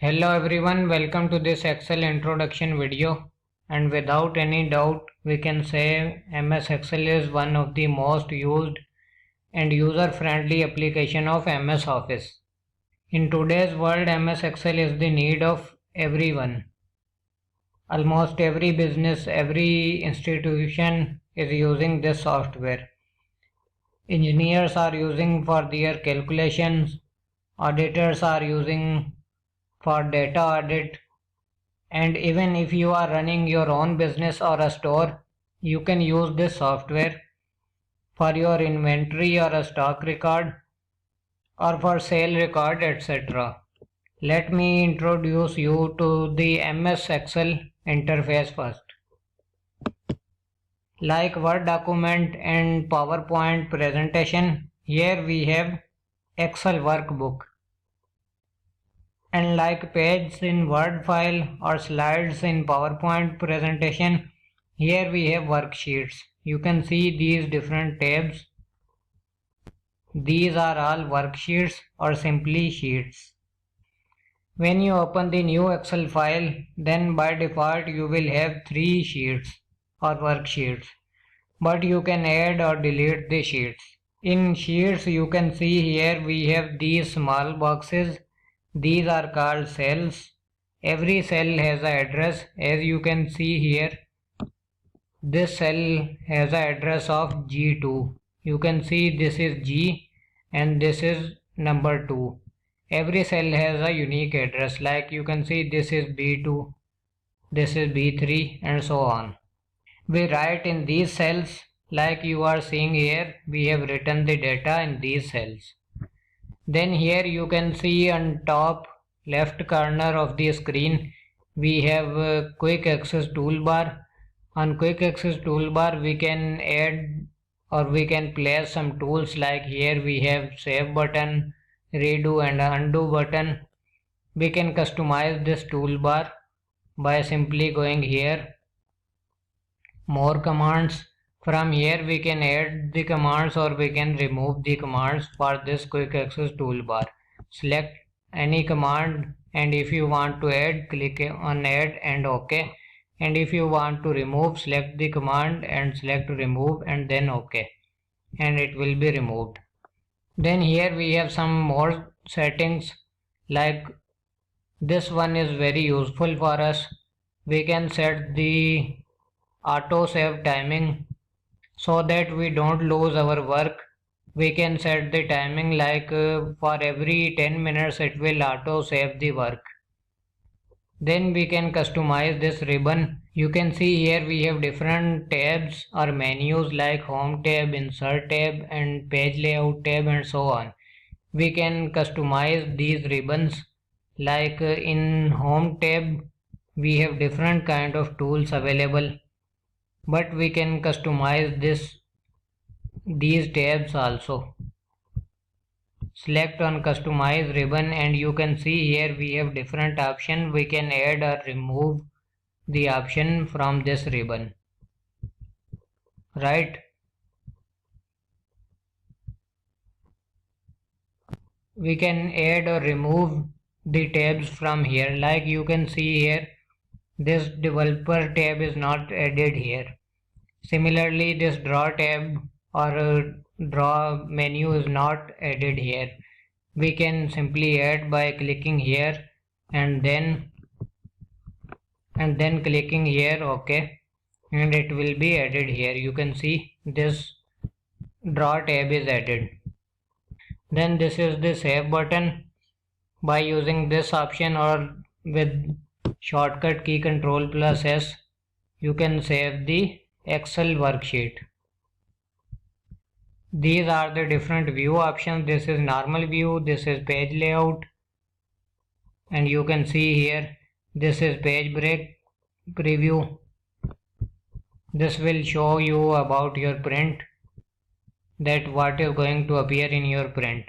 Hello everyone, welcome to this Excel introduction video, and without any doubt we can say MS Excel is one of the most used and user-friendly application of MS Office. In today's world, MS Excel is the need of everyone. Almost every business, every institution is using this software. Engineers are using for their calculations, auditors are using for data audit, and even if you are running your own business or a store, you can use this software for your inventory or a stock record or for sale record, etc. Let me introduce you to the MS Excel interface first. Like Word document and PowerPoint presentation, here we have Excel workbook. And like pages in Word file or slides in PowerPoint presentation, here we have worksheets. You can see these different tabs. These are all worksheets or simply sheets. When you open the new Excel file, then by default you will have 3 sheets or worksheets. But you can add or delete the sheets. In sheets you can see here we have these small boxes. These are called cells. Every cell has an address. As you can see here, this cell has an address of G2. You can see this is G and this is number 2. Every cell has a unique address, like you can see this is B2, this is B3 and so on. We write in these cells, like you are seeing here, we have written the data in these cells. Then here you can see on top left corner of the screen we have a quick access toolbar. On quick access toolbar we can add or we can place some tools, like here we have save button, redo and undo button. We can customize this toolbar by simply going here, more commands. From here we can add the commands or we can remove the commands for this quick access toolbar. Select any command, and if you want to add, click on add and OK. And if you want to remove, select the command and select remove and then OK, and it will be removed. Then here we have some more settings, like this one is very useful for us. We can set the auto save timing so that we don't lose our work. We can set the timing like for every 10 minutes it will auto save the work. Then we can customize this ribbon. You can see here we have different tabs or menus like home tab, insert tab and page layout tab and so on. We can customize these ribbons, like in home tab we have different kind of tools available, but we can customize these tabs also. Select on customize ribbon and you can see here we have different options. We can add or remove the option from this ribbon, right? We can add or remove the tabs from here, like you can see here this developer tab is not added here. Similarly, this draw tab or draw menu is not added here. We can simply add by clicking here and then clicking here OK, and it will be added here. You can see this draw tab is added. Then this is the save button. By using this option or with shortcut key Ctrl+S, you can save the Excel worksheet. These are the different view options. This is normal view, this is page layout, and you can see here this is page break preview. This will show you about your print, that what is going to appear in your print.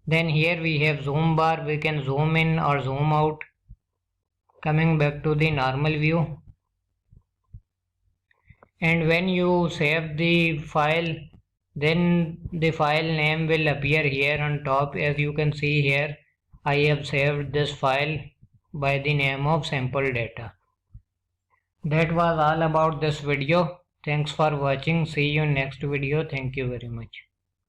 Then here we have zoom bar. We can zoom in or zoom out. Coming back to the normal view, and when you save the file, then the file name will appear here on top. As you can see here, I have saved this file by the name of sample data. That was all about this video. Thanks for watching. See you next video. Thank you very much.